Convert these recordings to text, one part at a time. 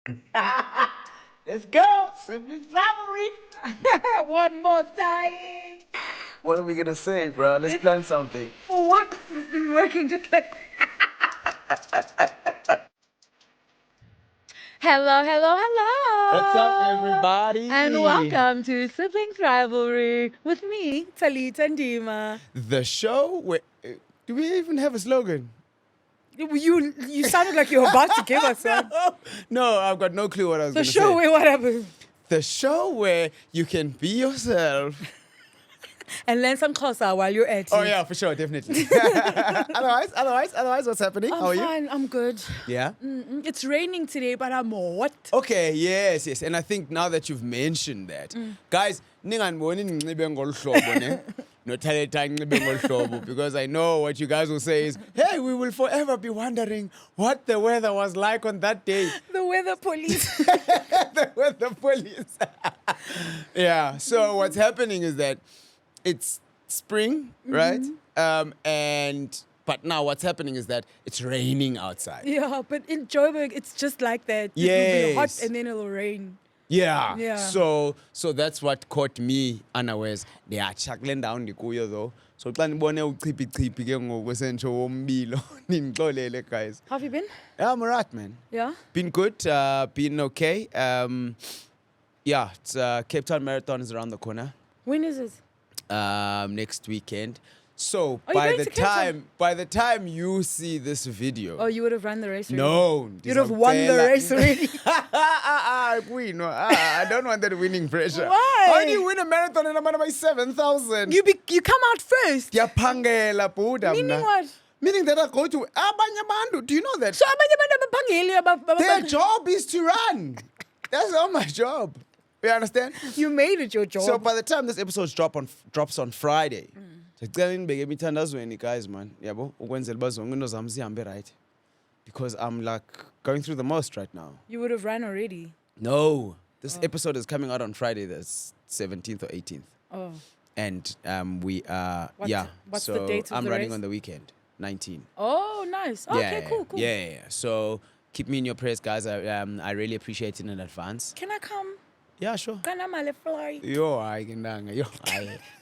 Let's go. Simply Valerie. One more time. What are we gonna say, bro? Let's plan something. For what? We've been working just like. Hello, hello, hello. What's up, everybody? And welcome to Siblings Rivalry with me, Talita Ndima. The show where do we even have a slogan? You sounded like you were about to give us one. No, I've got no clue what I was The going to show say. where what happened? The show where you can be yourself. And learn some Xhosa while you're at it. Oh yeah, for sure, definitely. otherwise, what's happening? I'm How are you? fine, I'm good. Yeah. It's raining today, but I'm what? Okay, yes. And I think now that you've mentioned that, guys, ninganiboni ninxibe ngolu hlobo ne. Nothaletha ninxibe ngolu hlobo, because I know what you guys will say is, hey, we will forever be wondering what the weather was like on that day. The weather police. The weather police. Yeah. So what's happening is that it's spring, right? But now what's happening is that it's raining outside. Yeah, but in Joburg, it's just like that. It will be hot Yes. and then it'll rain. Yeah. Yeah. So that's what caught me unawares. Ndiyatshakule ndawo ndikuyo though. So xa nibone uchipichipi ke ngoku esentsho wombilo nindixolele guys. How have you been? Yeah, I'm alright, man. Yeah? Been good, been okay. Yeah, it's Cape Town Marathon is around the corner. When is it? Next weekend. So Are you going to Cape Town? by the time you see this video, Oh, you would have run the race already. no, You'd have won the race already. I don't want that winning pressure. Why? How do you win a marathon and I'm on by 7,000? You come out first. Ndiyaphangela, Buddha, Meaning mna. what? Meaning that I go to abanye abantu. Do you know that? So abanye abantu abaphangeli Their job is to run. That's not my job. You understand? You made it your job. So by the time this episode drops on Friday, ndicela nibeke emithandazweni guys, man. Yabo, ukwenzela uba zonke into zam zihambe right. Because I'm like going through the most right now. You would have run already. No. This episode is coming out on Friday, the 17th or 18th. Oh. And we are What's so the date of I'm the running race? on the weekend, 19. Oh, nice. Okay, cool. Yeah. So keep me in your prayers, guys. I really appreciate it in advance. Can I come? Yeah, sure. Can I my fly?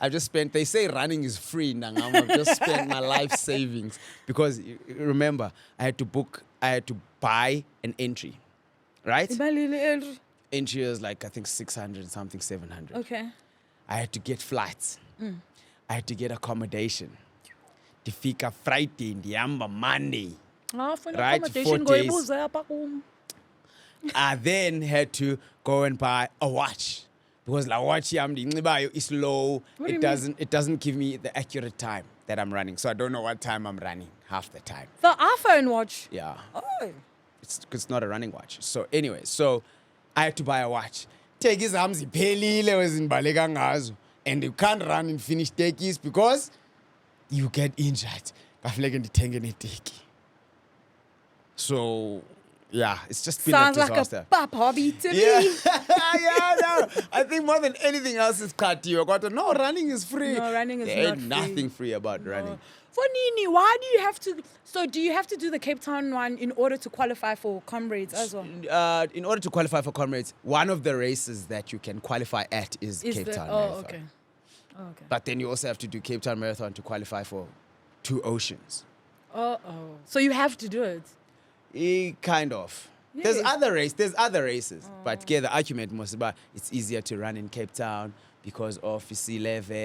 I've just spent, they say running is free, Nanga. I've just spent my life savings because remember, I had to buy an entry, right? Entry was like, I think 600 something, 700. Okay. I had to get flights. I had to get accommodation. Ndifika Friday, ndihamba Monday. For Right, accommodation, 4 go days. ebuza apha kum. I then had to go and buy a watch because la watch yam ndiyinxibayo is low. What do you It doesn't give me the accurate time that I'm running, so I don't know what time I'm running half the time. The iPhone watch. Yeah, Oh. it's not a running watch. So anyway, so I had to buy a watch. Tekis zam ziphelile wezindibaleka ngazo, and you can't run and finish tekis because you get injured. Kafuneka ndithenge neteki. So yeah, it's just been Sounds a like disaster. a pop hobby to Yeah, me. yeah, no. I think more than anything else is cardio. No, running is free. No, running is there not ain't free. nothing free about running. For Nini, why do you have to? So, do you have to do the Cape Town one in order to qualify for Comrades as well? In order to qualify for Comrades, one of the races that you can qualify at is Cape Town Marathon. Okay. Oh, okay. But then you also have to do Cape Town Marathon to qualify for 2 Oceans. Oh. So you have to do it. Kind of. Yeah. There's other races. But yeah, the argument must be it's easier to run in Cape Town because of sea level.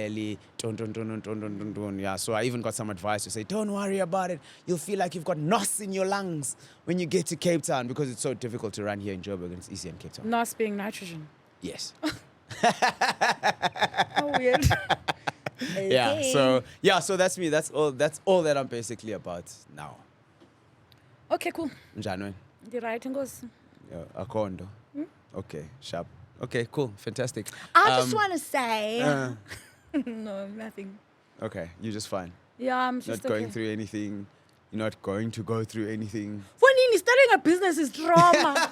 Yeah, so I even got some advice to say, don't worry about it. You'll feel like you've got nos in your lungs when you get to Cape Town because it's so difficult to run here in Joburg and it's easier in Cape Town. NOS being nitrogen. Yes. How weird. So that's me. That's all that I'm basically about now. Okay, cool. Njani? The writing goes. Akondo. Okay, sharp. Okay, cool, fantastic. I just want to say. uh, No, nothing. Okay, you're just fine. Yeah, I'm Not just going okay. through anything. You're not going to go through anything. For Nini, starting a business is trauma.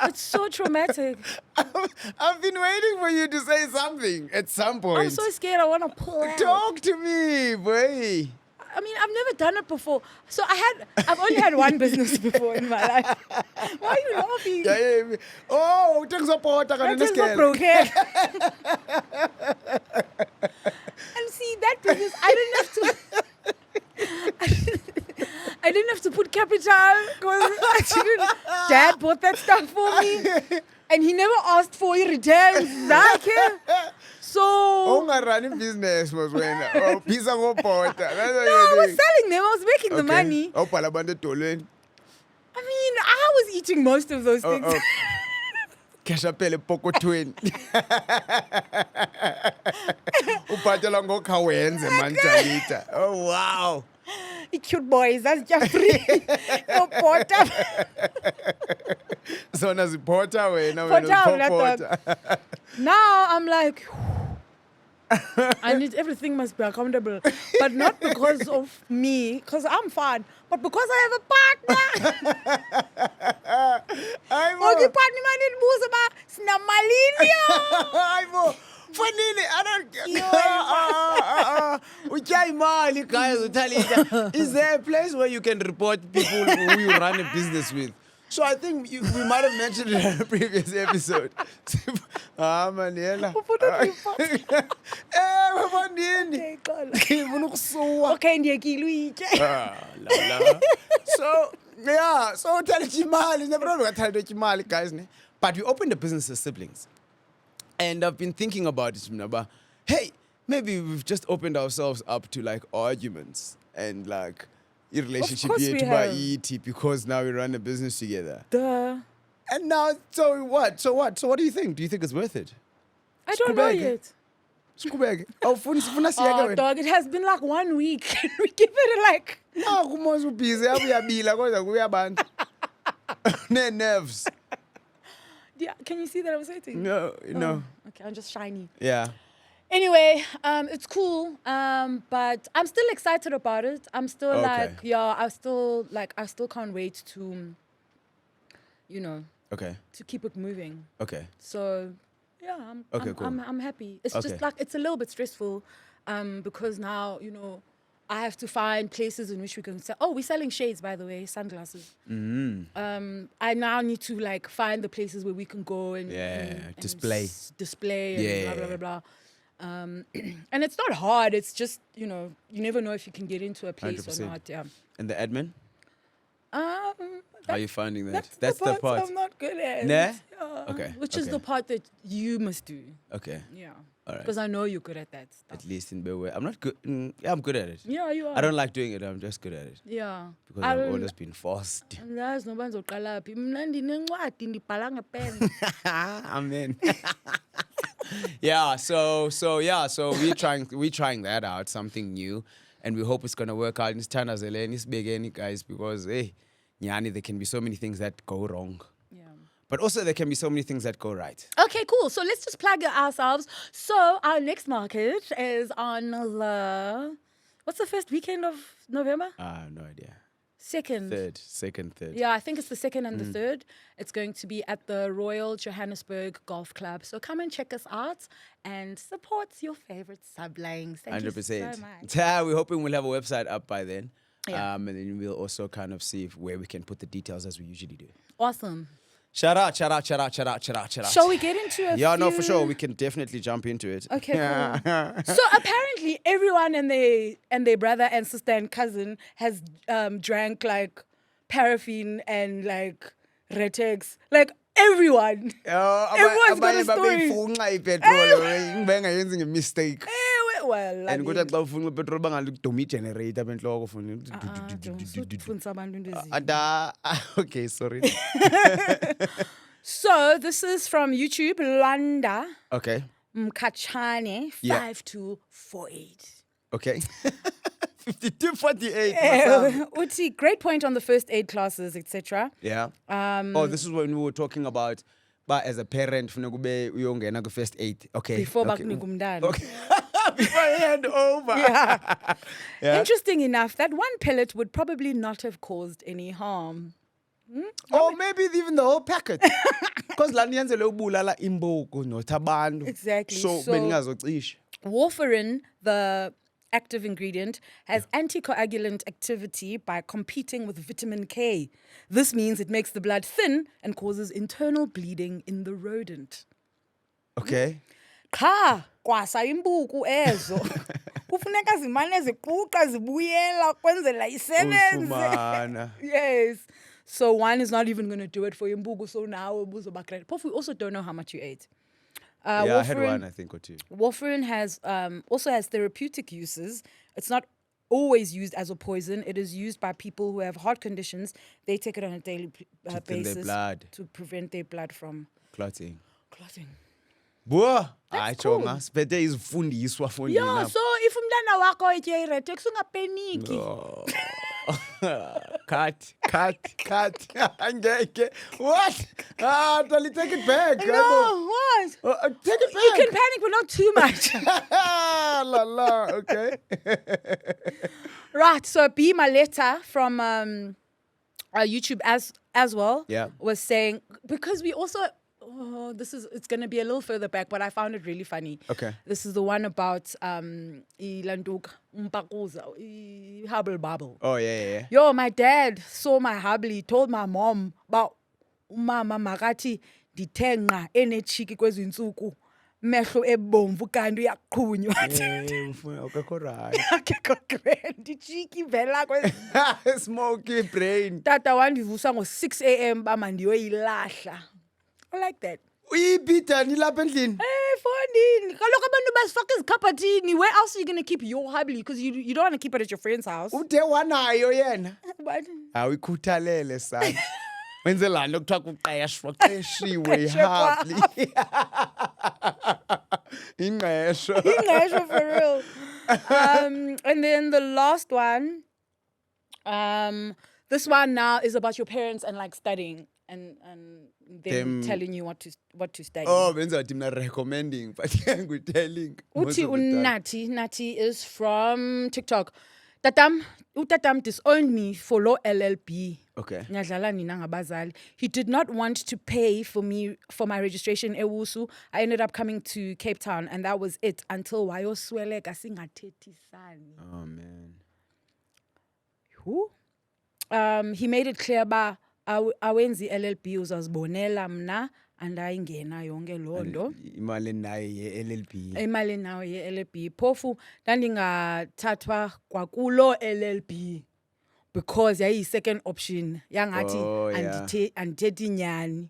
It's so traumatic. I've been waiting for you to say something at some point. I'm so scared. I want to pull out. Talk to me, boy. I mean, I've never done it before. So I've only had one business before in my life. Why are you laughing? Yeah. Oh, utengizopota That kanti is not nesikele. broken. And see, that business, I didn't have to put capital because Dad bought that stuff for me. And he never asked for it returns. So Ungarani business was when pizza ngopota. no, I was selling them. I was making the money. Awubhala abantu edolweni. I mean, I was eating most of those things. Cash apele pokothweni. Ubhatala ngokhawenze manjalita. Oh wow. Cute boys, that's just free. No porter. Zona ziphotha wena Porter. Now I'm like, I need everything must be accountable, but not because of me, because I'm fine, but because I have a partner. Okay, partner, man, it moves about snamalinio. Fanele, I don't. Guys, is there a place where you can report people who you run a business with? So I think we might have mentioned it in a previous episode. Maniela. So tell Chimali, never tell Chimali, guys. But we opened the business as siblings. And I've been thinking about it, but hey, maybe we've just opened ourselves up to like arguments and like your relationship because now we run a business together. Duh. And now, so what? So what do you think? Do you think it's worth it? I don't know yet. Oh, dog, it has been like 1 week. Can we give it like... No, busy. Nerves. Yeah, can you see that I was waiting? No. Okay, I'm just shiny. Yeah. Anyway, it's cool, but I'm still excited about it. I'm still I still can't wait to, to keep it moving. Okay. So, yeah, I'm happy. It's just like, it's a little bit stressful, because now, I have to find places in which we can sell. Oh, we're selling shades, by the way, sunglasses. Mm-hmm. I now need to like find the places where we can go and display and blah, blah, blah, blah. And it's not hard. It's just, you never know if you can get into a place 100%. or not. Yeah. And the admin? How are you finding that? That's the part I'm not good at. Nah? Yeah. Okay. Which is the part that you must do. Okay. Yeah. All right. Because I know you're good at that stuff. At least in Bewe. I'm not good. Yeah, I'm good at it. Yeah, you are. I don't like doing it. I'm just good at it. Yeah. Because I've always been forced. Amen. So we're trying that out, something new, and we hope it's gonna work out. It's big guys, because hey, Nyani, there can be so many things that go wrong. Yeah. But also there can be so many things that go right. Okay, cool. So let's just plug ourselves. So our next market is on what's the first weekend of November? No idea. Second, third. Yeah, I think it's the second and the third. It's going to be at the Royal Johannesburg Golf Club. So come and check us out and support your favorite sublines. Thank 100%. You so much. We're hoping we'll have a website up by then. Yeah. And then we'll also kind of see where we can put the details as we usually do. Awesome. Shout out. Shall we get into it? Yeah, no, for sure. We can definitely jump into it. Okay, cool. So apparently everyone and their brother and sister and cousin has drank like paraffin and like Retex. Like everyone. Everyone's got a story. Mistake. Well, and go to the petrol bangaluk generator okay, sorry. So this is from YouTube, Landa. Okay. Mkachane 5248. Okay. 5248. Uti, great point on the first aid classes, etc. Yeah. This is when we were talking about, but as a parent, uyongena first aid. Okay. Before okay. Okay. Before I hand over. Yeah. Interesting enough, that one pellet would probably not have caused any harm. Or maybe even the whole packet. Because exactly. So warfarin, the active ingredient, has anticoagulant activity by competing with vitamin K. This means it makes the blood thin and causes internal bleeding in the rodent. Okay. Cha, kwasa imbuku ezo. Kufuneka zimane ziquqa zibuyela kwenzela isebenze. Ufumana. Yes. So one is not even going to do it for imbuku, so now uzoba great. Prof, we also don't know how much you ate. Yeah, I had one, I think, or two. Warfarin has also has therapeutic uses. It's not always used as a poison. It is used by people who have heart conditions. They take it on a daily To thin basis their blood. to prevent their blood from Clotting. clotting. Boah, That's cool. cool. Spete izifundiswa for Yeah, so if umntana wakho etye iretex ungapaniki. No. Cut. Angeke. What? Tali, take it back. No, what? Take it You back. can panic, but not too much. La, okay. Right, so B Maleta from YouTube as well was saying, because we also, it's going to be a little further back, but I found it really funny. Okay. This is the one about ilanduk umpakuza, hubble bubble. Oh, yeah. Yo, my dad saw my hubble. He told my mom about umama makati ditenga enechiki kwezi nsuku. Mehlo ebomvu kanti uyaqhunywa. Okay, right. Akekho grand ichiki vela kwezi. Smoky brain. Tata wandivusa ngo-6 a.m. bama ndiyoyilahla. I like that. Uyibhida nilapha endlini. Fondini. Kaloku abantu basifaka ezikhabhathini. Where else are you going to keep your hubby? Because you don't want to keep it at your friend's house. Ude wanayo yena. But Awuyikhuthalele sana. Wenze laa nto kuthiwa kuqeshwa, qeshiwe Qeshwe ihabli. Ingqesho. Ingqesho for real. And then the last one, this one now is about your parents and like studying and them telling you what to study. Oh, benza wathi mna recommending, but telling. Uti Nati is from TikTok. Utatam disowned me for low LLB. Okay. Nyadlala nina ngabazali. He did not want to pay for me for my registration eWusu. I ended up coming to Cape Town and that was it until wayosweleka singathethisani. Oh man. Who? He made it clear ba awenzi LLB uzazibonela mna andayingena yonke londo. Imali nayo ye-LLB. Imali nayo ye-LLB. Phofu ndandingathathwa kwakulo LLB because yayi second option yangathi andithethi inyani.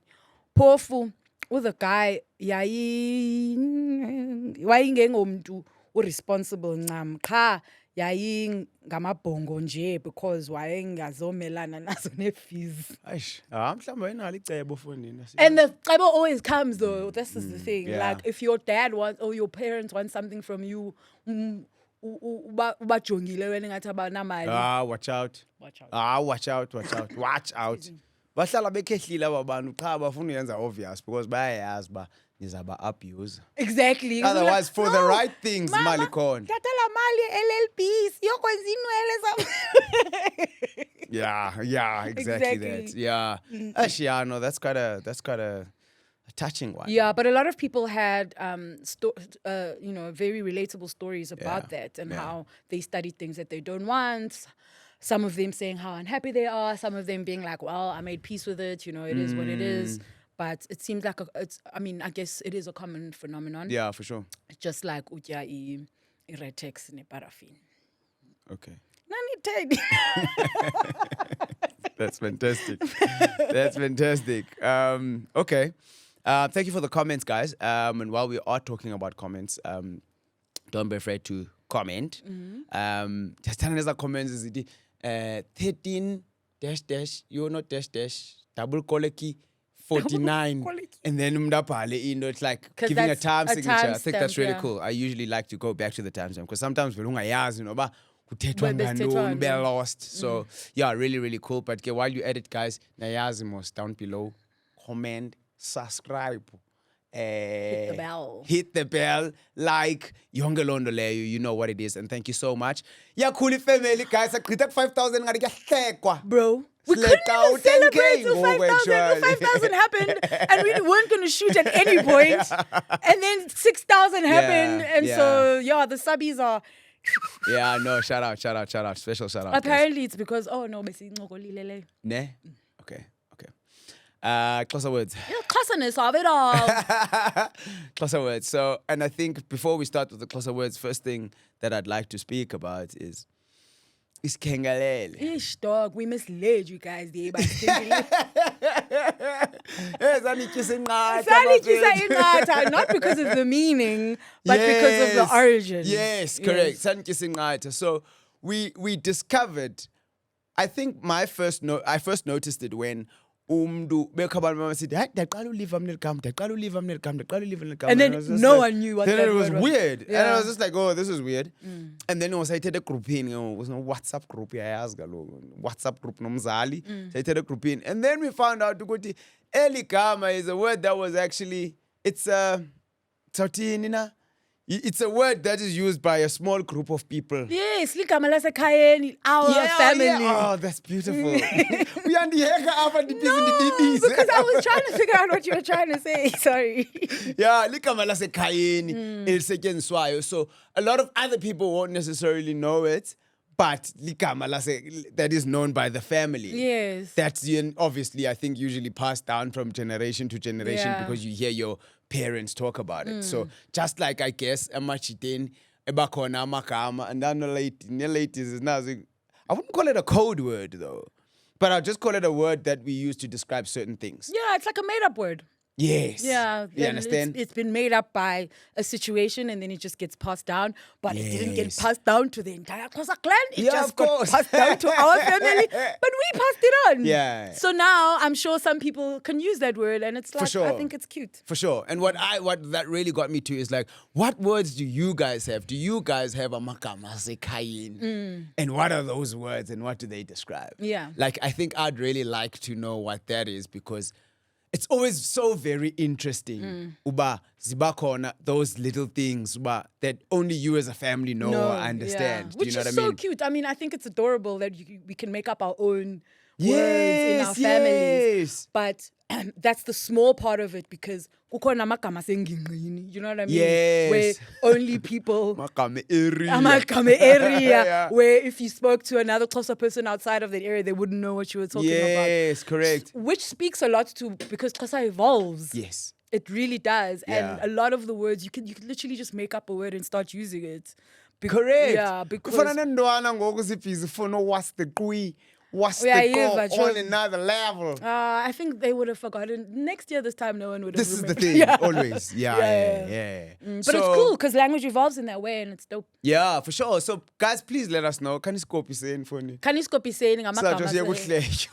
Phofu the guy wayengengomntu responsible ncam qha yayi ngamabhongo nje because wayengazomelana nazo ne-fees. Aish, mhlawumbe wayenalo icebo fondini. And the cebo always comes though. This is the thing. Yeah. Like if your dad wants or your parents want something from you, ubajongile wena ngathi abanamali. Watch out. Watch out. Watch out. Bahlala bekhehlile aba bantu qha bafuna uyenza obvious because bayayazi ba nizaba abuse. Exactly. Otherwise, for the right things, Mama, mali khona. tatala mali LLB, siyokwenza inwele Yeah, exactly that. Yeah. Actually, yeah, no, that's quite a touching one. Yeah, but a lot of people had very relatable stories about that and how they studied things that they don't want. Some of them saying how unhappy they are, some of them being like, well, I made peace with it, it is what it is. But it seems like I guess it is a common phenomenon. Yeah, for sure. Just like utya iretex ne paraffin. Okay. Nani tedi. That's fantastic. Okay. Thank you for the comments, guys. And while we are talking about comments, don't be afraid to comment. Just tell us the comments is it 13 dash you're not dash double coleki 49 and then umdapale it's like giving a time signature. I think that's really cool. I usually like to go back to the time stamp because sometimes we don't ba kuthethwa ngano be lost. So yeah, really, really cool. But while you edit, guys, nayazi most down below, comment, subscribe, hit the bell, like yonke londo leyo, you know what it is. And thank you so much. Yeah, cool family, guys. I created 5,000 ngari kuhlekwa. Bro, we couldn't even celebrate till 5,000. 5,000 happened, and we weren't going to shoot at any point. And then 6,000 happened, and so the subbies are Yeah, no, shout out. Special shout out. guys. Apparently, it's because, oh no, bese Ne? Okay. Xhosa words. Xhosa of it all. Xhosa words. So, and I think before we start with the Xhosa words, first thing that I'd like to speak about is Kengalele. Ish, dog, we misled you guys there by thinking. Not because of the meaning, but because of the origin. Yes, correct. Yes. So we discovered, I think I first noticed it when bekhabana said, "Hey, daqala ulive amnelgam, daqala ulive amnelgam, daqala ulive amnelgam." And then no one knew what then that it was word weird. And Yeah. I was just like, oh, this is weird. And then it was I did a group in, it was no WhatsApp group, WhatsApp group nomzali. So I did a group in. And then we found out ukuthi eligama is a word that was actually it's a word that is used by a small group of people. Yes, ligama lasekhayeni, our family. Yeah. Oh, that's beautiful. We are the Because I was trying to figure out what you were trying to say. Sorry. Yeah, ligama lasekhayeni elisetshenziswayo. So a lot of other people won't necessarily know it, but ligama that is known by the family. Yes. That's obviously, I think, usually passed down from generation to generation because you hear your parents talk about it. So just like, I guess, emachiteni ebakhona amagama and then ladies is now, I wouldn't call it a code word though, but I'll just call it a word that we use to describe certain things. Yeah, it's like a made-up word. Yes. Yeah. You and understand? It's been made up by a situation and then it just gets passed down. But it didn't get passed down to the entire Xhosa clan. It Yeah, just of got course. passed down to our family. But we passed it on. Yeah. So now I'm sure some people can use that word and it's like, sure. I think it's cute. For sure. And what that really got me to is like, what words do you guys have? Do you guys have a makama sekayin? And what are those words and what do they describe? Yeah. Like, I think I'd really like to know what that is because it's always so very interesting. Uba zibakhona, those little things uba, that only you as a family know or understand. Yeah. Do Which you know is what I so mean? cute. I mean, I think it's adorable that we can make up our own words in our families. Yes. But that's the small part of it because kukhona amagama sengingqini, you know what I mean? Yes. Where only people Makame area. amagama area Yeah. where if you spoke to another Xhosa person outside of that area, they wouldn't know what you were talking about. Yes, correct. Which speaks a lot to because Xhosa evolves. Yes. It really does. Yeah. And a lot of the words you can literally just make up a word and start using it. Correct. Yeah, because Kufana nendwana ngoku sibhizi funa was the kui, was the Uyayiva, go on John. another level. I think they would have forgotten. Next year, this time, no one would have This is the remembered. thing, Yeah. always. Yeah. But it's cool because language evolves in that way and it's dope. Yeah, for sure. So, guys, please let us know. Can you copy saying for me? Can you copy saying just hear what flash.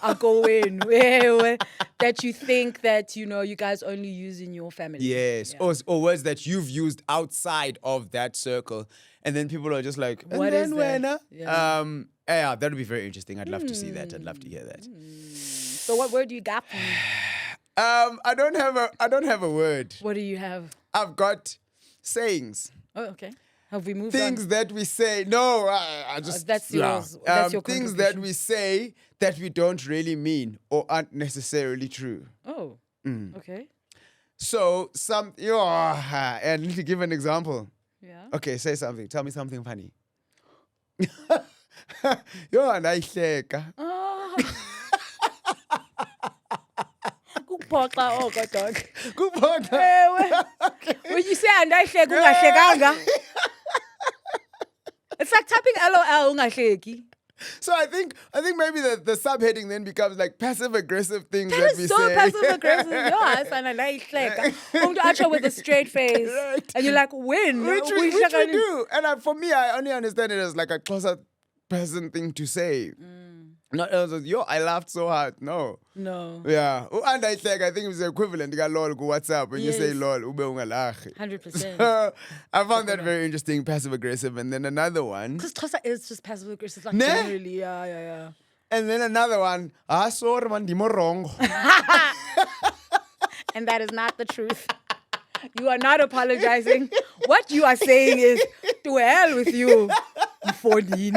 that you think that, you guys only use in your family? Yes, Yeah. or words that you've used outside of that circle, and then people are just like, and What then is that? when? Yeah. Yeah, that would be very interesting. I'd love to see that. I'd love to hear that. So what word do you got for me? I don't have a word. What do you have? I've got sayings. Oh, okay. Have we moved Things on? that we say. No, I just That's yours. That's your things that contribution. we say that we don't really mean or aren't necessarily true. Oh, okay. So I need to give an example. Yeah. Okay, say something. Tell me something funny. Nayihleka. Oh. Kuphoxa oko dog. Kuphoxa. Ewe. When you say andayihleka ungahlekanga. It's like typing LOL ungahleki. So I think maybe the subheading then becomes like passive aggressive things that, That we is so say. passive aggressive. Yes, and andayihleka. Umuntu atsho with a straight face. Right. And you're like, when? Which we do. And for me, I only understand it as like a closer person thing to say. Not else as, I laughed so hard. No. No. Yeah. And I think it's the equivalent to lol go WhatsApp when you say Yes. lol. Ube ungalachi. 100%. I found that very interesting, passive aggressive. And then another one. Because Xhosa is just passive aggressive. Like Ne? generally, yeah. And then another one. Sorry man, ndimo wrong. And that is not the truth. You are not apologizing. What you are saying is, to hell with you, 14.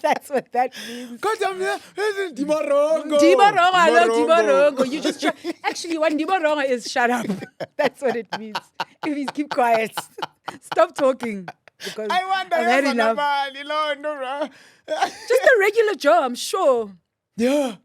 That's what that means. Dimarongo. Dimarongo. You just try. Actually, what Dimarongo is shut up. That's what it means. It means keep quiet. Stop talking. because I wonder I've had enough. Just a regular Joe, I'm sure. Yeah.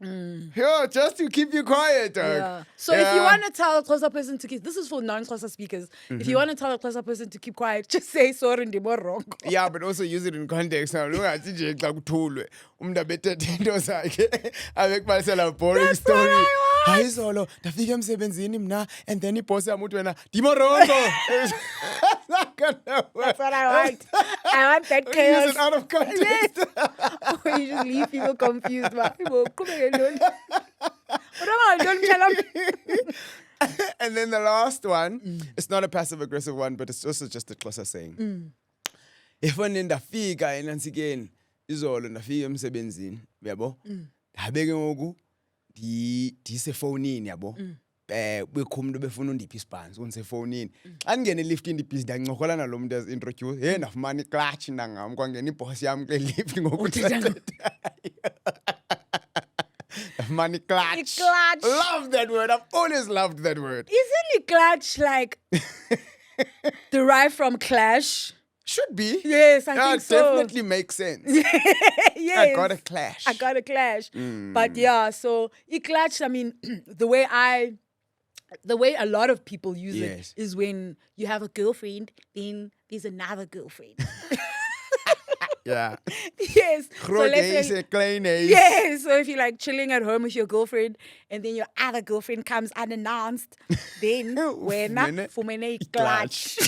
Yeah, just to keep you quiet, dog. Yeah. So if you want to tell a closer person to keep, this is for non-closer speakers. If you want to tell a closer person to keep quiet, just say sorry, ndimo wrong. Yeah, but also use it in context now. Ungathi nje xa kuthulwe umuntu abethethe into zakhe abekubalisela boring That's story. what I want. Hayi zolo ndafika emsebenzini mna and then iboss yam uthi wena ndimo rongo. That's what I want. I want that Use chaos. it out of context. Or you just leave people confused. And then the last one, it's not a passive aggressive one, but it's also just a closer saying. If one ndafika enantsikeni izolo ndafika emsebenzini yabo ndabe ke ngoku ndisefonini yabo bekho umuntu befuna undipha isibhanzi undisefonini xa ndingene lift indibhizi ndancokola nalo muntu as introduce hey ndafumana iclutch ndangam kwangena iboss yam kule lift ngoku Money clutch. Clutch. Love that word. I've always loved that word. Isn't it clutch like derived from clash? Should be. Yes, I think so. Definitely makes sense. Yes. I got a clash. I got a clash. But yeah, so clutch, I mean, the way a lot of people use it is when you have a girlfriend, then there's another girlfriend. Yeah. Yes. So let's say, yes. So if you're like chilling at home with your girlfriend and then your other girlfriend comes unannounced, then wena fumene clutch.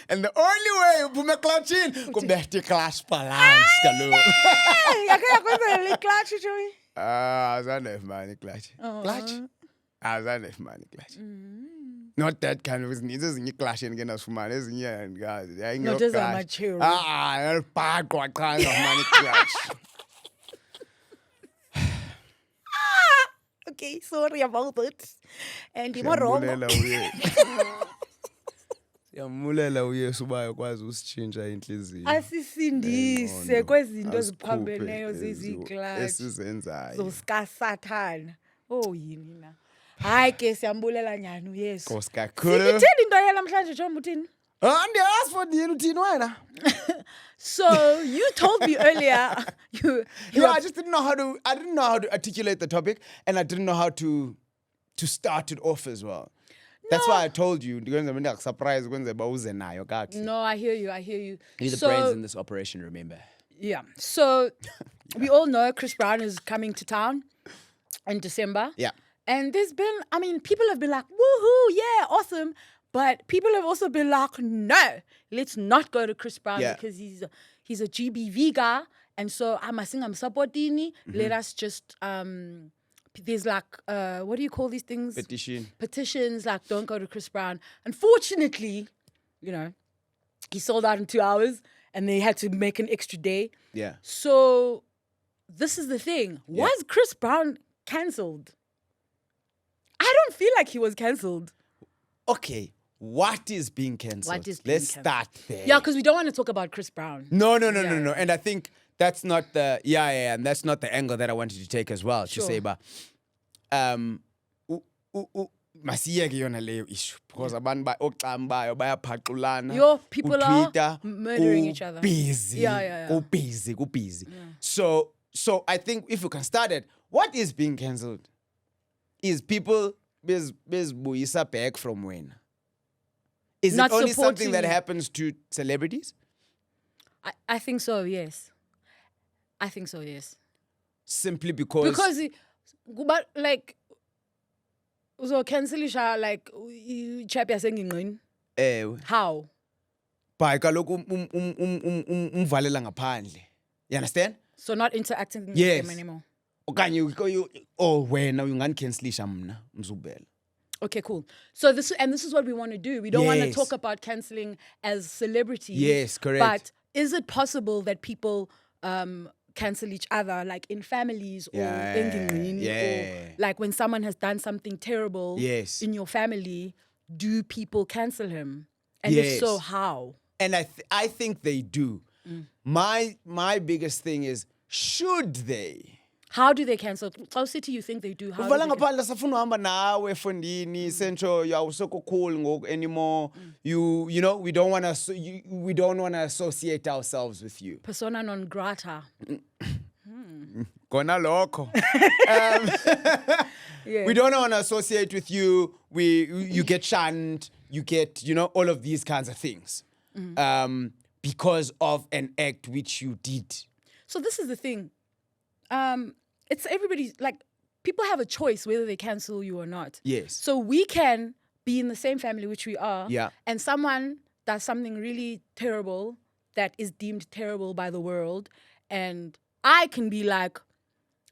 And the only way you put a clutch in, kubehti clutch balance kalo. Yakhe clutch Joey. Azanef money clutch. Clutch? Azanef money clutch. Not that kind of needs ezinye clash ngena sifumana ezinye ngazi ayingekho not as amateur. Elibhaqwa cha ngomani clash. Okay, sorry about it. And you wrong. Siyamulela uyesu bayo kwazi usichinja inhliziyo. Asisindise kwezinto eziphambeneyo zeziclash. Esizenzayo. Zoskasathana. Oh yini na. Hayi ke siyambulela nyani uyesu. Nkosi kakhulu. Sithini into yela namhlanje Jomba uthini? Ndiyazi for yini uthini wena? So you told me earlier I just didn't know how to articulate the topic and I didn't know how to start it off as well. That's why I told you surprise No, I hear you. You're the brains in this operation, remember. Yeah. So we all know Chris Brown is coming to town in December. Yeah. And people have been like, woohoo, yeah, awesome. But people have also been like, no, let's not go to Chris Brown because he's a GBV guy. And so I'm supporting. Let us just, there's like, what do you call these things? Petitions, like, don't go to Chris Brown. Unfortunately, he sold out in 2 hours and they had to make an extra day. Yeah. So this is the thing. Was Chris Brown cancelled? I don't feel like he was cancelled. Okay, what is being cancelled? Let's start there. Yeah, because we don't want to talk about Chris Brown. No. And I think that's not the and that's not the angle that I wanted to take as well. Sure. To say, but masiyeke yona leyo issue because abantu oxambayo bayaphaqulana. Your people are murdering each other. Busy. Yeah. Busy. So I think if you can start it, what is being cancelled? Is people bezbuyisa back from when? Is Not it only something supporting that happens to celebrities? I think so, yes. Simply because like uzocancelisha like ichap yasengingqini. How? By kaloku umvalela ngaphandle. You understand? So not interacting with them anymore. Okanye wena ungancancelisha mna mzubela. Okay, cool. So this is what we want to do. We don't want to talk about cancelling as celebrities. Yes, correct. But is it possible that people cancel each other, like in families or or like when someone has done something terrible in your family, do people cancel him? And if so, how? And I think they do. My biggest thing is, should they? How do they cancel? How city you think they do? How do uvala they ngaphandle safuna uhamba nawe efondini sentsho awusekho cool ngoku anymore. You know, we don't want to associate ourselves with you. persona non grata. Kona lokho. Yeah. We don't want to associate with you. You get shunned. You get, all of these kinds of things. Because of an act which you did. So this is the thing. It's everybody's, like, people have a choice whether they cancel you or not. Yes. So we can be in the same family, which we are. Yeah. And someone does something really terrible that is deemed terrible by the world. And I can be like,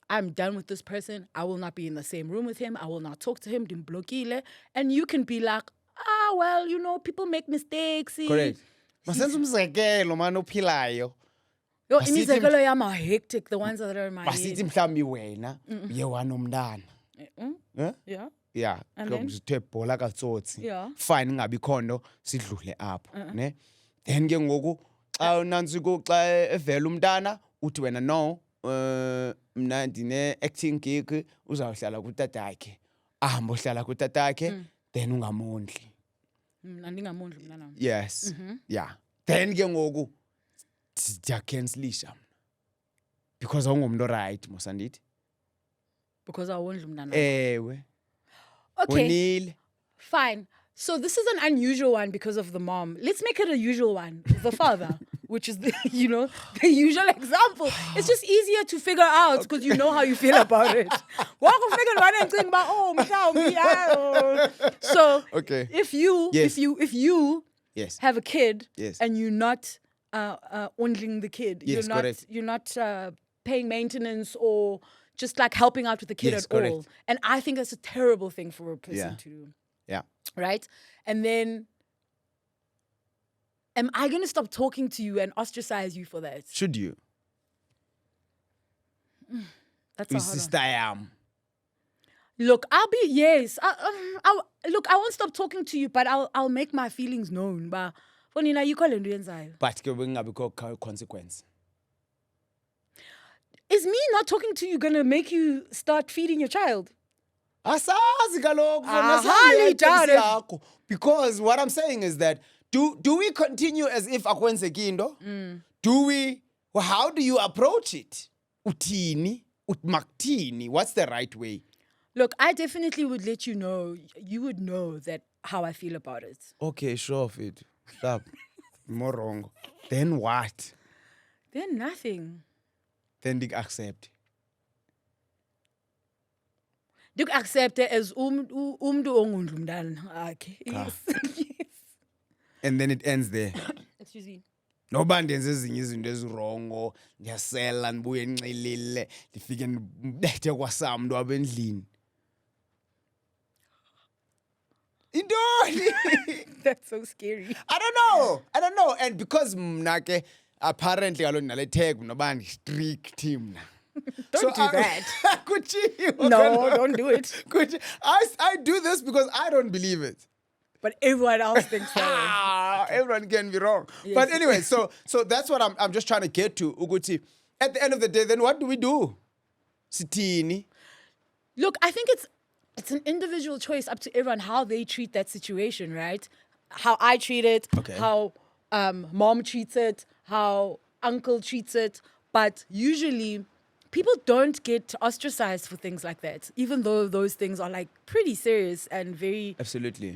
I'm done with this person. I will not be in the same room with him. I will not talk to him. Dimblokile. And you can be like, well, people make mistakes. Correct. Masenza umzekelo man ophilayo. Yo, Masithi- imizekelo yam are hectic, the ones that are in my Masithi head. mhlawumbi wena uye wanomntana. Yeah. Yeah, And then? kuthe bhola katsotsi. Yeah. Fine ngabi khondo sidlule apho, ne? Then ke ngoku xa nantsiko xa evela umntana uthi wena no, mna ndine acting gig uzawuhlala kutatakhe. Ahamba ohlala kutatakhe, then ungamondli. Andingamondli mntanam. Yes. Yeah. Then ke ngoku ndiyacancelisha mna. Because awungumuntu right mosandithi. Because I wondli mntanam. Ewe. Okay, Unile. fine. So this is an unusual one because of the mom. Let's make it a usual one. The father, which is the usual example. It's just easier to figure out because you know how you feel about it. So Okay. if you Yes. if you Yes. have a kid Yes. and you're not ondling the kid, Yes, correct. you're not paying maintenance or just like helping out with the kid Yes, at all. correct. And I think that's a terrible thing for a person Yeah. to do. Yeah. Right? And then am I going to stop talking to you and ostracize you for that? Should you? That's a hard Sister yam. one. Look, I'll be, yes. Look, I won't stop talking to you, but I'll make my feelings known. But Fonina, you call it. But ke bengabikho consequence. Is me not talking to you going to make you start feeding your child? Asazi kaloku Aha, Lijane. yakho. Because what I'm saying is that do we continue as if akwenzeki into? Do we how do you approach it? Uthini? Utmaktini? What's the right way? Look, I definitely would let you know. You would know that how I feel about it. Okay, sure, fit. Stop. More wrong. Then what? Then nothing. Then they accept. Do you accept it as umdu ongundlu mntana akhe? Yes. And then it ends there. Excuse me. Noba ndenze ezinye izinto ezirongo, ndiyasela ndibuye nxilile, ndifike ndibethe kwasam mntu abendlini. Intoni? That's so scary. I don't know. And because mna ke apparently kaloku nale tag noba ndi-strict mna. Don't do that. Kutshiwo No, kaloku. don't do it. I do this because I don't believe it. But everyone else thinks so. Everyone can be wrong. Yes. But anyway, so that's what I'm just trying to get to, Uguti. At the end of the day, then what do we do? Sitini. Look, I think it's an individual choice up to everyone how they treat that situation, right? How I treat it, Okay. how mom treats it, how uncle treats it. But usually people don't get ostracized for things like that, even though those things are like pretty serious and very Absolutely.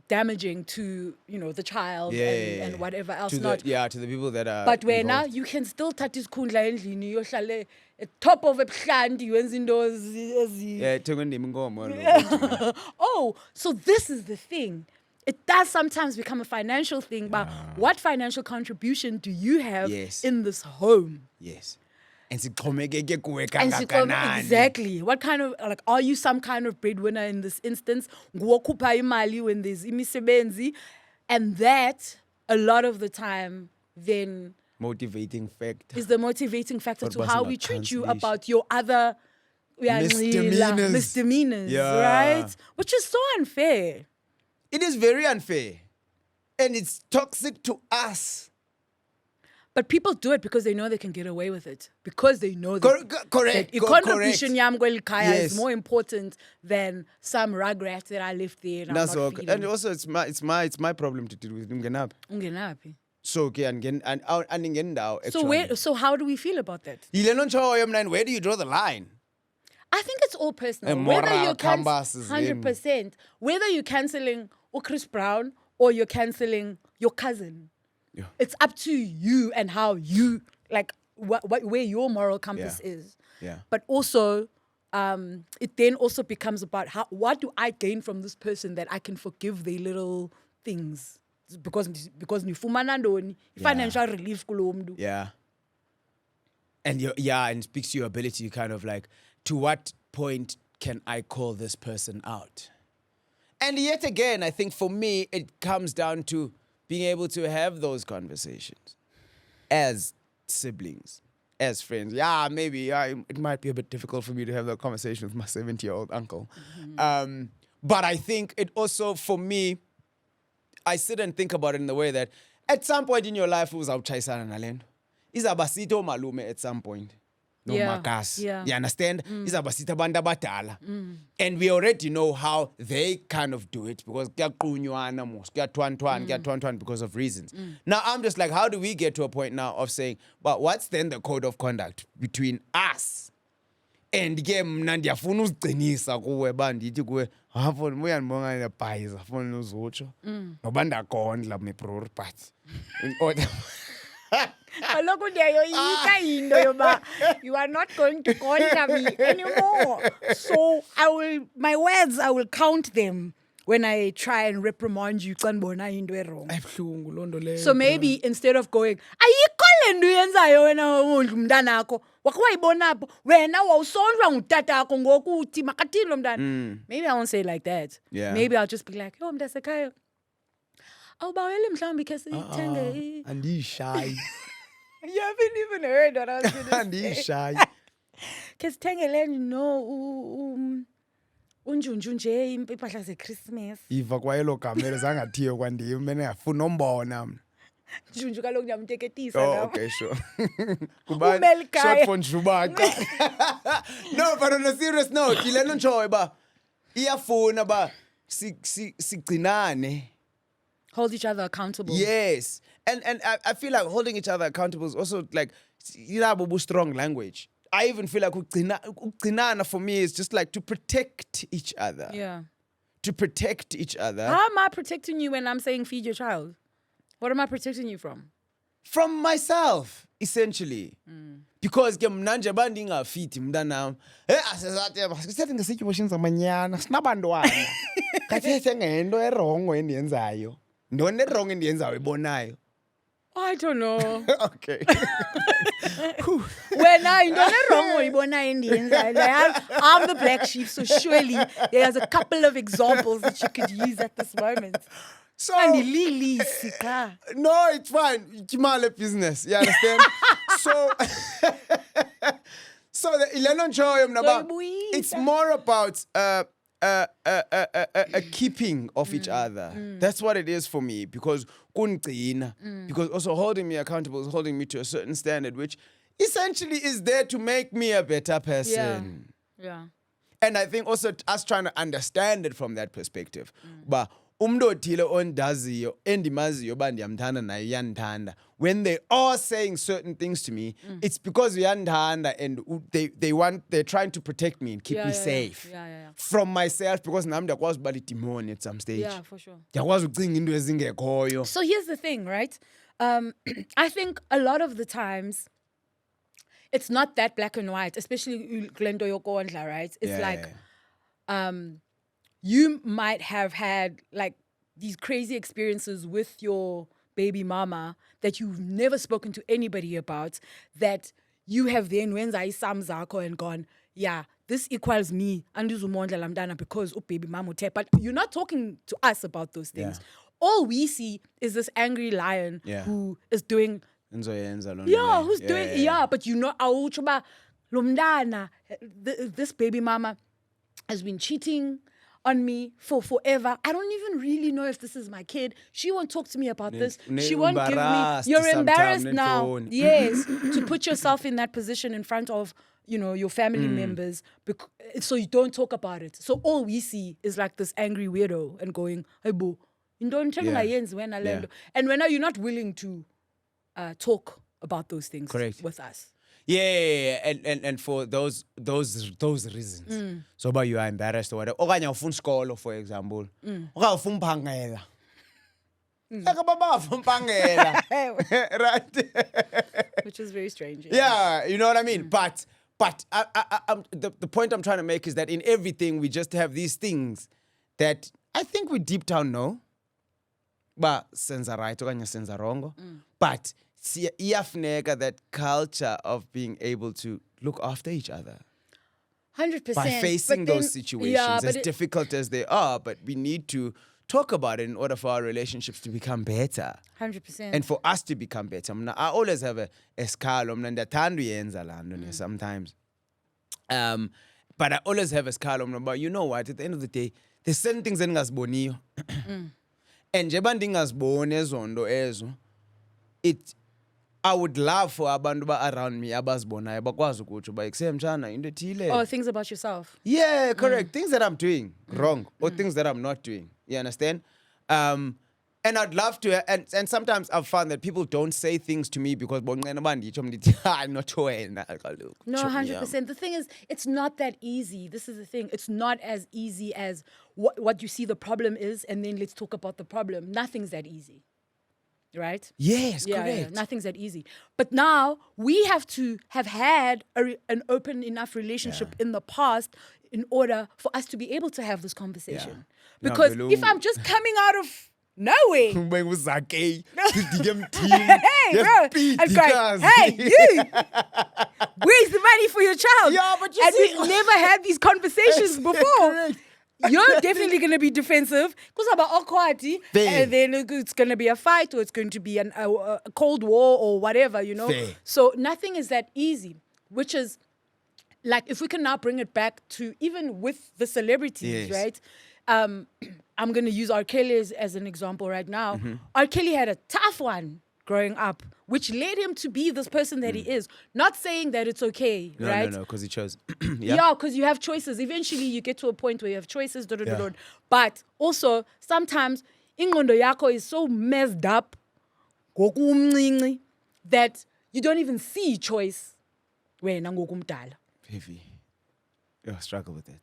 damaging to, the child and whatever else to not. to the people that are But when now involved. you can still touch his kundla endlini yohlale at top of a plant wenza into ezi Yeah, thengwendima inkomo. Oh, so this is the thing. It does sometimes become a financial thing, but what financial contribution do you have Yes. in this home? Yes. And sixhomekeke kuwe And kangakanani. exactly. What kind of, are you some kind of breadwinner in this instance? Nguwokhupha imali when there's imisebenzi. And that, a lot of the time, then Motivating factor. is the motivating factor For to how personal we treat you cancellation. about your other Misdemeanors. misdemeanors, Yeah. right? Which is so unfair. It is very unfair. And it's toxic to us. But people do it because they know they can get away with it. Because they know that Correct. that contribution yam kweli khaya Yes. is more important than some rugrats that I left there and I'm That's not okay. feeding. And also it's my problem to deal with. Ungenaphi. Ungenaphi. So okay, and now So how do we feel about that? where do you draw the line? I think it's all personal. A Whether moral you're compass is 100%, whether you're cancelling Chris Brown or you're cancelling your cousin. Yeah. It's up to you and how you like where your moral compass is. Yeah. But also, it then also becomes about what do I gain from this person that I can forgive their little things because nifumana ndoni financial relief kulo mntu. Yeah. And and it speaks to your ability to kind of like, to what point can I call this person out? And yet again, I think for me, it comes down to being able to have those conversations as siblings, as friends. Yeah, maybe it might be a bit difficult for me to have that conversation with my 70-year-old uncle. Mm-hmm. But I think it also, for me, I sit and think about it in the way that at some point in your life, uzawutshayisana nalento. Izabasito malume at some point. No Yeah, makas. yeah. You understand? Izabasita bantu abadala. And we already know how they kind of do it because kuyaqunywana mos, kuyatwantwan because of reasons. Now I'm just like, how do we get to a point now of saying, but what's then the code of conduct between us? And ke mna ndiyafuna uziqinisa kuwe bandithi kuwe hafuna uyandibonga nebhayiza funa uzutsho noba ndakondla mebror but in order Kaloku ndiyayoyika into yoba you are not going to conquer me anymore. So my words I will count them when I try and reprimand you xa ndibona into wrong. ebuhlungu loo nto leyo. So maybe instead of going, ayikho le nto uyenzayo wena ungondla umntanakho, wakhe wayibonapho, wena wawusondlwa ngutatakho ngokuthi makathini lo mntana. Maybe I won't say it like that. Yeah. Maybe I'll just be like, yo mntasekhaya, awubaweli mhlawumbi khe sithenge. Andiyishayi. You haven't even heard what I was going to say. Andiyishayi. Khe sithengele unjunju nje impahla zeChristmas. Iva kwayelo gamelo zangathiyo kwandim mene ngafuna umbona mna. Njunju kaloku ndiyamteketisa Oh, nawe. okay, sure. Umelkhaya. Short for Njubaka. No, but on a serious note, yilento ntshoyo ba iyafuna ba sigcinane. Hold each other accountable. Yes. And I feel like holding each other accountable is also like, strong language. I even feel like ukugcinana for me is just like to protect each other. Yeah. To protect each other. How am I protecting you when I'm saying feed your child? What am I protecting you from? From myself, essentially. Because ke mna nje bandingafiti mntanam. Asisathi ngesityibo samanyana sinabantwana. Kathethe ngento erongo endiyenzayo. Ntoni erongo endiyenzayo ibonayo. I don't know. Okay. When I don't wrong uyibona endiyenzayo. I'm the black sheep, so surely there's a couple of examples that you could use at this moment. So Andililisi ka. no, it's fine. Kimale business. You understand? So the Ileno Nchoyo mnaba. It's more about a keeping of each other. That's what it is for me, because because also holding me accountable is holding me to a certain standard, which essentially is there to make me a better person. Yeah. And I think also us trying to understand it from that perspective. But umntu othile ondaziyo endimaziyo ba ndiyamthanda naye uyandithanda, when they are saying certain things to me, it's because uyandithanda and they're trying to protect me and keep me safe from myself, because nam ndiyakwazi uba lidemoni at some stage. Yeah, for sure. Ndiyakwazi ucinga into ezingekhoyo. So here's the thing, right? I think a lot of the times it's not that black and white, especially Glendo Yokondla, right? It's you might have had like these crazy experiences with your baby mama that you've never spoken to anybody about, that you have then wenza isam zakho and gone, yeah, this equals me andizumondla lamdana because baby mama uthe. But you're not talking to us about those things. Yeah. All we see is this angry lion who is doing who's doing, but you know, awuchuba lumdana, this baby mama has been cheating on me for forever. I don't even really know if this is my kid. She won't talk to me about this. She won't give me. Embarrassed You're sometime, embarrassed then now. phone. Yes, to put yourself in that position in front of, your family members, so you don't talk about it. So all we see is like this angry weirdo and going, "Hey boo, don't Yeah. when I Yeah. land." And when you're not willing to talk about those things Correct. with us. Yeah, and for those reasons. So about you are embarrassed or whatever. Okanye ufuna isikolo, for example. Okanye ufuna umphangela. Like baba ufuna umphangela. Right? Which is very strange. Yeah, you know what I mean? But the point I'm trying to make is that in everything we just have these things that I think we deep down know. But senza right okanye senza wrong. But iyafuneka that culture of being able to look after each other 100%. by facing But then- those situations, yeah, but as difficult as they are. But we need to talk about it in order for our relationships to become better. 100%. And for us to become better. I always have a scale ndiyathanda uyenza laa nto sometimes. But I always have a scale but you know what, at the end of the day, there's certain things endingaziboniyo. And njengoba ndingaziboni ezo nto ezo, I would love for abantu around me abazibonayo bakwazi ukutsho uba kusemtshana into ethile. Oh, things about yourself. Yeah, correct. Things that I'm doing wrong or things that I'm not doing. You understand? And I'd love to, and sometimes I've found that people don't say things to me because No, 100%. The thing is, it's not that easy. This is the thing. It's not as easy as what you see the problem is, and then let's talk about the problem. Nothing's that easy. Right? Yes, Yeah, correct. nothing's that easy. But now we have to have had an open enough relationship in the past in order for us to be able to have this conversation. Yeah. Because Yeah, if I'm just coming out of nowhere, Hey, bro, I'm going, hey, you, where's the money for your child? Yeah, but you and see- we've never had these conversations before. Correct. You're definitely going to be defensive because about awkward, and then it's going to be a fight or it's going to be a cold war or whatever, Fair. So nothing is that easy, which is like if we can now bring it back to even with the celebrities, Yes. right? I'm going to use R. Kelly as an example right now. R. Kelly had a tough one growing up, which led him to be this person that he is. Not saying that it's okay, right? No, because he chose. Yeah, because you have choices. Eventually, you get to a point where you have choices. Yeah. But also, sometimes, ingqondo yakho is so messed up ngokumncinci, that you don't even see choice wena ngokumdala. Heavy. I struggle with that.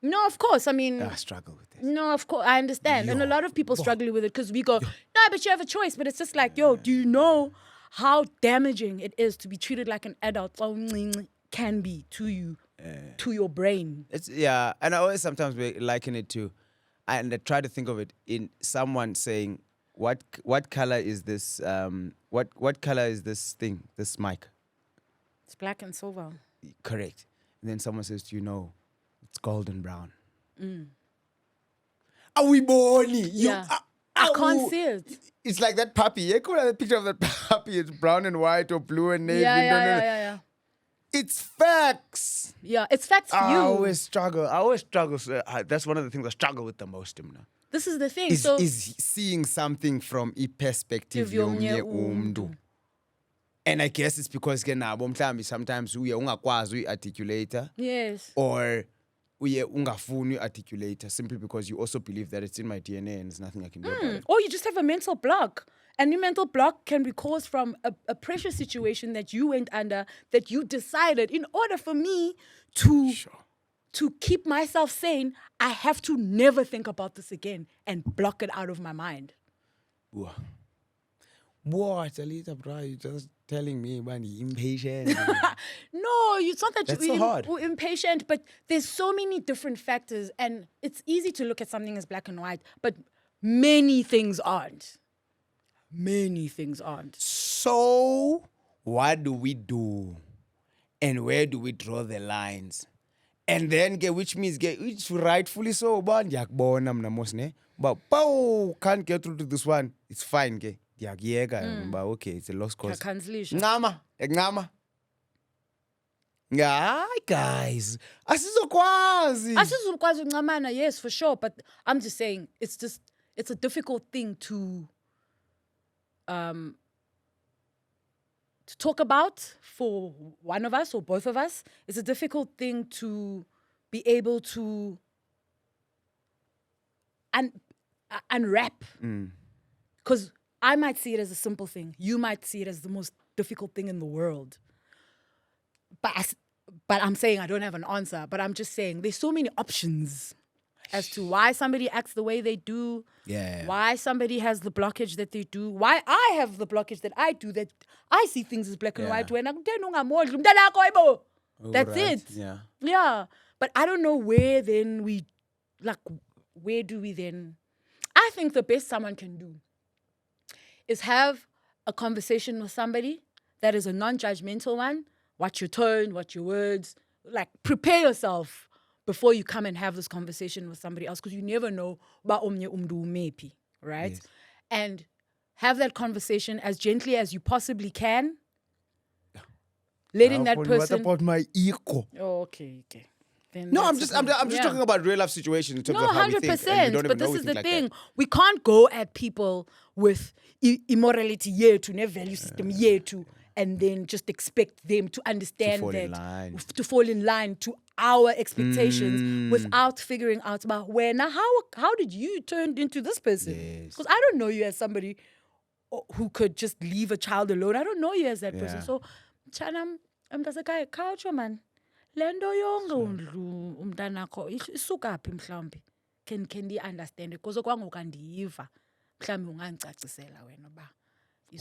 No, of course. I mean, I struggle with that. no, of course. I understand. And a lot of people struggle with it because we go, no, but you have a choice. But it's just like, yo, do you know how damaging it is to be treated like an adult can be to you, to your brain? And I always sometimes liken it to, and I try to think of it in someone saying, what color is this? What color is this thing? This mic? It's black and silver. Correct. And then someone says, do you know, it's golden brown. Are we born? Yeah. I can't see it. It's like that puppy. You could have a picture of that puppy. It's brown and white or blue and navy. Yeah. It's facts. Yeah, it's facts for I you. always struggle. So, that's one of the things I struggle with the most. This is the thing. Is seeing something from a perspective yomnye umntu. And I guess it's because sometimes we ungakwazi articulator. Yes. Or uye ungafuni articulator simply because you also believe that it's in my DNA and there's nothing I can do about it. Or you just have a mental block. And your mental block can be caused from a pressure situation that you went under, that you decided in order for me to keep myself sane, I have to never think about this again and block it out of my mind. What, Alita, bro? You're just telling me about the impatient. No, it's not that That's you're so hard. impatient, but there's so many different factors, and it's easy to look at something as black and white, but many things aren't. Many things aren't. So, what do we do? And where do we draw the lines? And then, which means, it's rightfully so, but can't get through to this one. It's fine, but okay, it's a lost cause. Cancellation. Ngama. Hayi guys, asizokwazi. Asizukwazi uncamana, yes, for sure. But I'm just saying, it's a difficult thing to talk about for one of us or both of us. It's a difficult thing to be able to unwrap. Because I might see it as a simple thing. You might see it as the most difficult thing in the world. But I'm saying I don't have an answer. But I'm just saying there's so many options as to why somebody acts the way they do. Yeah. Why somebody has the blockage that they do. Why I have the blockage that I do. That I see things as black and white. When that's Right. it. Yeah. Yeah. But I don't know where then where do we then? I think the best someone can do is have a conversation with somebody that is a non-judgmental one. Watch your tone, watch your words. Like, prepare yourself before you come and have this conversation with somebody else, because you never know ba omnye umntu umephi, right? Yes. And have that conversation as gently as you possibly can. Letting that person... What about my ego? Oh, okay. Then No, that's I'm the just thing. talking about real life situations in terms No, of how we think. And we 100%. don't But even know this we is think the like thing. that. We can't go at people with immorality yethu, ne value system yethu, and then just expect them to understand fall in that, line. to fall in line to our expectations without figuring out about how did you turn into this person? Yes. Because I don't know you as somebody who could just leave a child alone. I don't know you as that person. Yeah. So, Chana, I'm just a guy, culture man. Lendo yonke umntanakho isuka phi mhlawumbe can they understand it because okwangoku andiyiva mhlawumbe ungangicacisela wena ba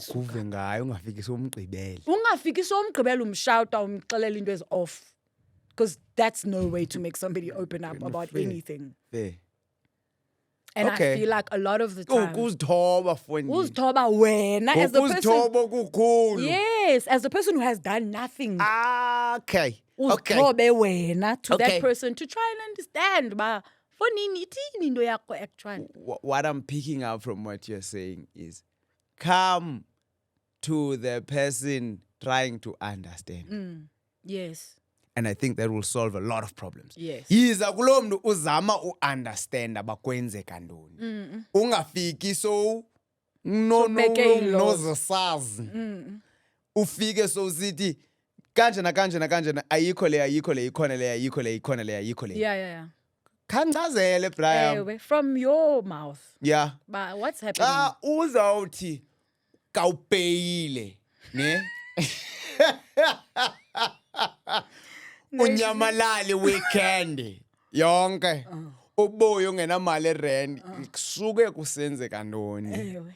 Kuve ngayo ungafikisi umgqibelo. ungafiki somgqibela umshouta umxelela into is off, because that's no way to make somebody open up about Fair. anything. Fair. And Okay. I feel like a lot of the time Ukuzithoba fweni. uzithoba wena as the person. Ukuzithoba kukhulu. Yes, as the person who has done nothing. Okay. Uzithobe wena to Okay. that person to try and understand ba for nini ithini into yakho actually. What I'm picking up from what you're saying is come to the person trying to understand. Yes. And I think that will solve a lot of problems. Yes. Yiza kulo mntu uzama uunderstand abakwenzeka ntoni. Ungafiki so make i-laws. nozasazi. Ufike so sithi kanje na ayikho le ikhona le. Yeah. Khanchazele Brian. Ewe, from your mouth. Yeah. But what's happening? Uzawuthi kawupeyile, ne? Unyamalali weekend yonke. Ubuye ungenamali rent, kusuke kusenzeka ntoni. Ewe.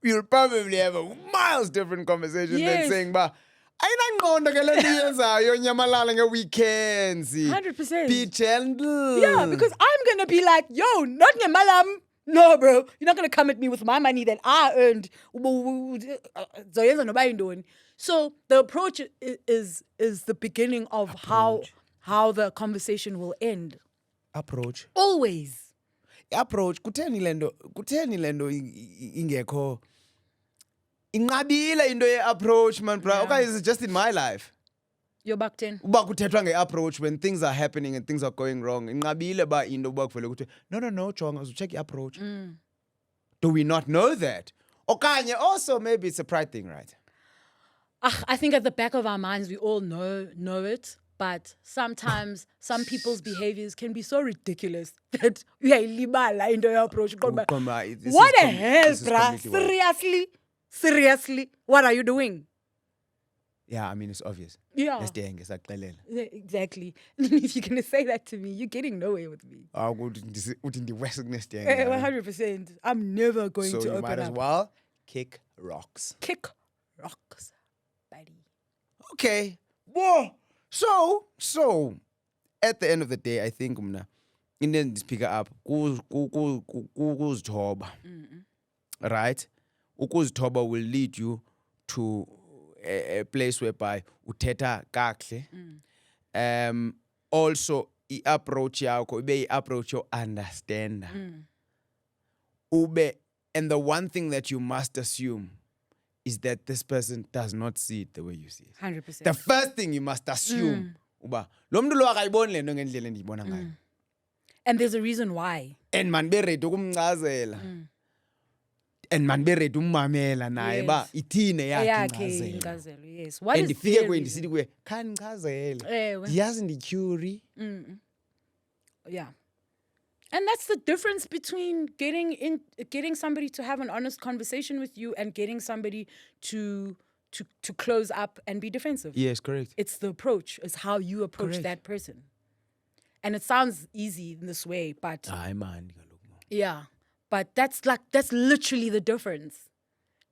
You'll probably have a miles different conversation Yes. than saying ba ayinangqondo ke lento yenzayo nyamalala nge-weekends. 100%. Be gentle. Yeah, because I'm going to be like, yo, not Nyamalam. No, bro. You're not going to come at me with my money that I earned. So the approach is the beginning of how the conversation will end. Approach. Always. Approach. Kutheni lento ingekho. Inqabile into ye-approach, man, bro. Yeah. Okay, is it just in my life? You're backed in. Uba kuthethwa nge-approach when things are happening and things are going wrong. Inqabile ba into uba kuvele kuthi no, jonga, check i-approach. Do we not know that? Okanye also maybe it's a pride thing, right? I think at the back of our minds we all know it, but sometimes some people's behaviors can be so ridiculous that uyayilibala into approach. What the hell, bruh? Seriously, what are you doing? Yeah, I mean, it's obvious. Yeah. Exactly. If you're going to say that to me, you're getting nowhere with me. 100%. I'm never going so to you open might as up. well kick rocks. Kick rocks, buddy. Okay. Whoa. So, at the end of the day, I think in the speaker up, ukuzithoba. Right? Ukuzithoba will lead you to a place whereby uthetha kakuhle. Also, i-approach yakho ibe i-approach yo understander. And the one thing that you must assume is that this person does not see it the way you see it. 100%. The first thing you must assume, uba lo muntu lo akayiboni le nto ngendlela endiyibona ngayo. And there's a reason why. And man be ready ukumchazela. And man be ready ummamela naye ba ithine yakhe incazelo. Yes. What and is ifike their kweni reason? ndisithi kuye khandichazele. Ewe. Ndiyazi ndicurie. Yeah. And that's the difference between getting somebody to have an honest conversation with you and getting somebody to close up and be defensive. Yes, correct. It's the approach. It's how you approach that person. And it sounds easy in this way, but Hayi man. yeah. But that's literally the difference.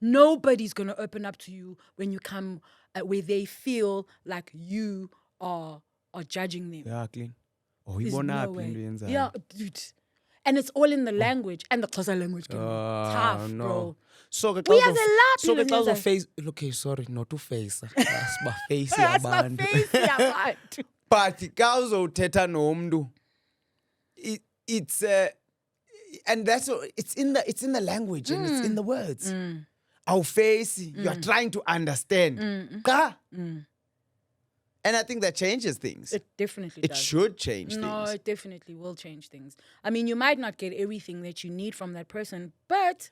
Nobody's going to open up to you when you come where they feel like you are judging them. Yeah, clean. Oh, There's ibona no phi way. into yenzayo. Yeah, dude. And it's all in the language. And the Xhosa language can be tough, no. bro. So We are the so laphi ke xa lo face okay, sorry, not to face. Asiba face That's my yabantu. face, yabantu. But xa uzothetha nomntu it's and that's it's in the language and it's in the words. Our face, you are trying to understand. Ka? And I think that changes things. It definitely It does. should change No, things. it definitely will change things. I mean, you might not get everything that you need from that person, but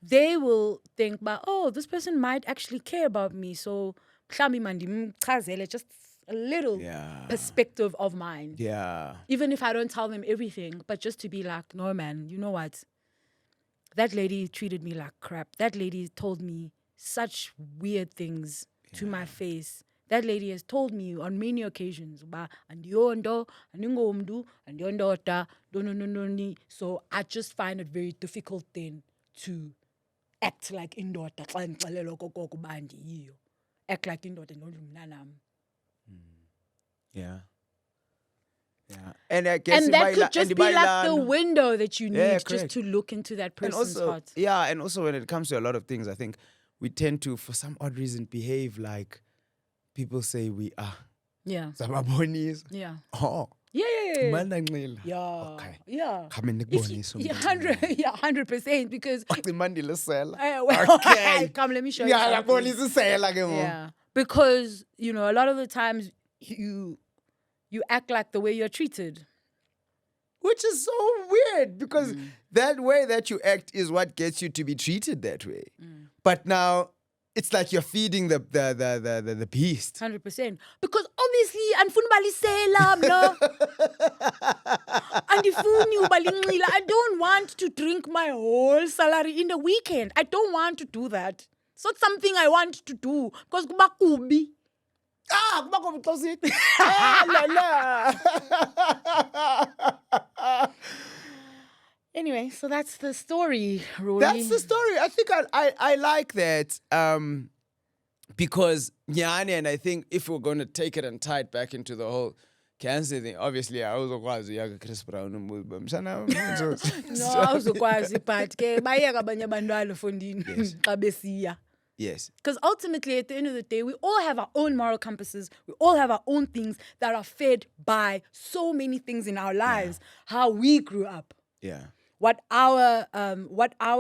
they will think, oh, this person might actually care about me. So, mhlambi mandimchazele just a little perspective of mine. Yeah. Even if I don't tell them everything, but just to be like, no, man, you know what? That lady treated me like crap. That lady told me such weird things to my face. That lady has told me on many occasions, andiyondo, andingomntu, andiyondoda, no. So I just find it very difficult then to act like indoda. Xa ndixelelwa okokoko uba andiyiyo. Act like indoda ndingumntanam. Yeah. Yeah. And I guess And that could just be like the window that you need just to look into that and person's also, heart. yeah, and also when it comes to a lot of things, I think we tend to, for some odd reason, behave like people say we are. Yeah. Sababonisa. Yeah. Oh. Yeah. Mandangxila. Yeah. Okay. Yeah. Khame nikubonise Yeah, 100%, because Cimandile sela. okay. Come, let me show you Yeah, something. yabonisa isela ke mo. Yeah. Because, a lot of the times you act like the way you're treated. Which is so weird because that way that you act is what gets you to be treated that way. But now it's like you're feeding the beast. 100%. Because obviously, andifuni ubalisela mna. Andifuni ubalinxila. I don't want to drink my whole salary in the weekend. I don't want to do that. It's not something I want to do because kuba kubi. Kuba kubi xa usithi. La. Anyway, so that's the story, Rory. That's the story. I think I like that because Nyani, and I think if we're going to take it and tie it back into the whole cancer thing, obviously I was ukwazi Chris Brown No, awuzokwazi but ke bayeka abanye abantwana efondini xa besiya. Yes. Because ultimately, at the end of the day, we all have our own moral compasses. We all have our own things that are fed by so many things in our lives. How we grew up. Yeah. What our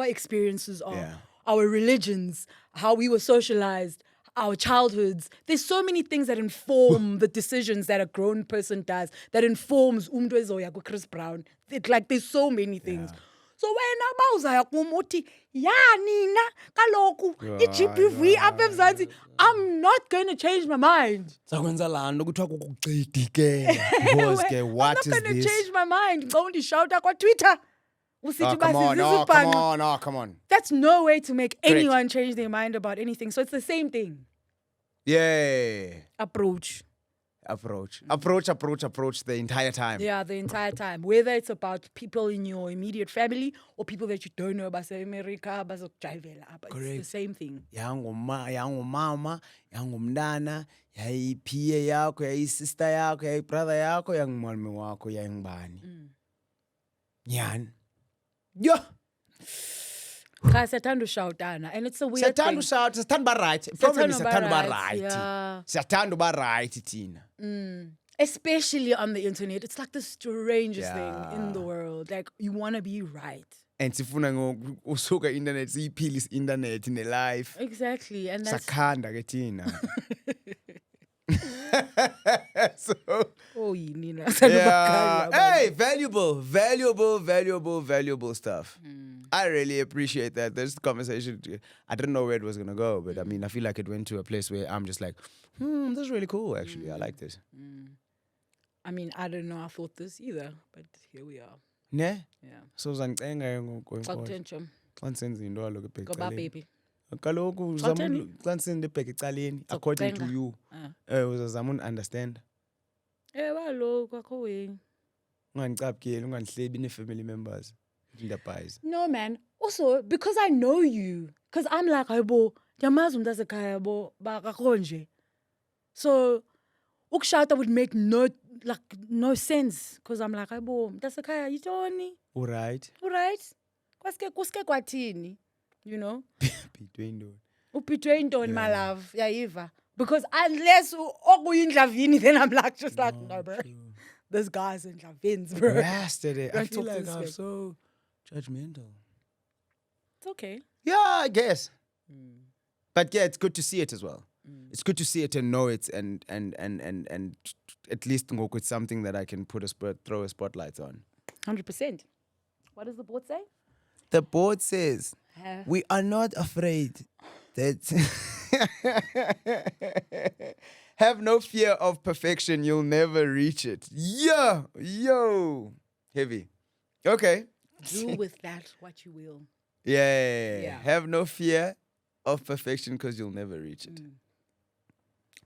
experiences are. Our religions. How we were socialized. Our childhoods. There's so many things that inform the decisions that a grown person does. That informs umntu ezoya Chris Brown. There's so many things. So when abawuzaya kum uthi ya nina kaloku iGBV apha eMzantsi, I'm not going to change my mind. Sakwenza laa nto kuthiwa kukucidi ke. Because ke what is this? I'm not going to change my mind. Ngicela undishawuta kwaTwitter. Usithi Come basizisa come on. That's no way to make anyone change their mind about anything. So it's the same thing. Yeah. Approach the entire time. Yeah, the entire time. Whether it's about people in your immediate family or people that you don't know, base America, base Jivela. It's the same thing. Yangumama, yangumntana, yayiPA yakho, yayisister yakho, yayibrother yakho, yangumama wakho, yayingubani. Nyani. Yo. Siyathanda ushawutana, and it's a weird thing. Siyathanda uba right. Problem is siyathanda uba right. Yeah. Siyathanda uba right thina. Especially on the internet. It's like the strangest thing in the world. Like, you want to be right. and sifuna usuka internet siyiphila is-internet ne-life Exactly. And that's sakhanda ke thina. So oh Nina. yeah, hey, valuable stuff. I really appreciate that. This conversation, I didn't know where it was gonna go, but I mean, I feel like it went to a place where I'm just like, this is really cool. Actually, I like this. I mean, I don't know I thought this either, but here we are. Ne? Yeah. So zangicenga Xakutentsha. xa nisenza into kaloku ebheka Goba ecaleni. baby. Kaloku Xakutheni? xa nisenza ebheka ecaleni, according to Zokucenga. you, uzazama understand. Kaloku akho way. Ungandicaphukeli, ungandihleli nee-family members. Ndiyabhayiza. No, man. Also, because I know you. Because I'm like, hayibo, ndiyamazi umntu asekhaya yabo bakakho nje. So, ukushouta would make no sense. Because I'm like, hayibo, umntu asekhaya yitoni? Alright. Alright. Kuske kwathini, you know? Between those. Uphithwe intoni, my love, yayiva. Because unless okuyindlavini, then I'm like, just like, no, bro. This guy's in Lavins, bro. Blasted it. I Don't feel talk to like this I'm guy. so judgmental. It's okay. Yeah, I guess. But yeah, it's good to see it as well. It's good to see it and know it and at least go with something that I can throw a spotlight on. 100%. What does the board say? The board says, we are not afraid that have no fear of perfection, you'll never reach it. Yo, heavy. Okay. Do with that what you will. Yeah. Have no fear of perfection because you'll never reach it.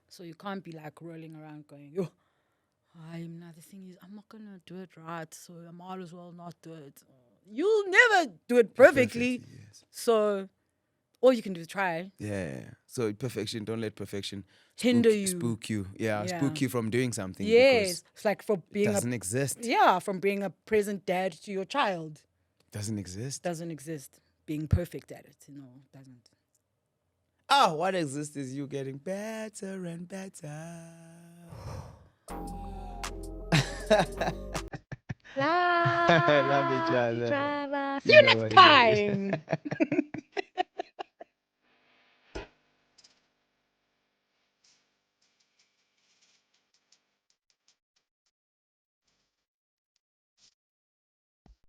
So you can't be like rolling around going, yo, the thing is, I'm not going to do it right, so I might as well not do it. You'll never do it perfectly. Yes. So all you can do is try. Yeah. So perfection, don't let perfection Hinder you. Spook you. Yeah, spook you from doing something. Yes. It's like for being it doesn't exist. Yeah, from being a present dad to your child. Doesn't exist. Doesn't exist. Being perfect at it. No, doesn't. Oh, what exists is you getting better and better. Love each other. See you next time.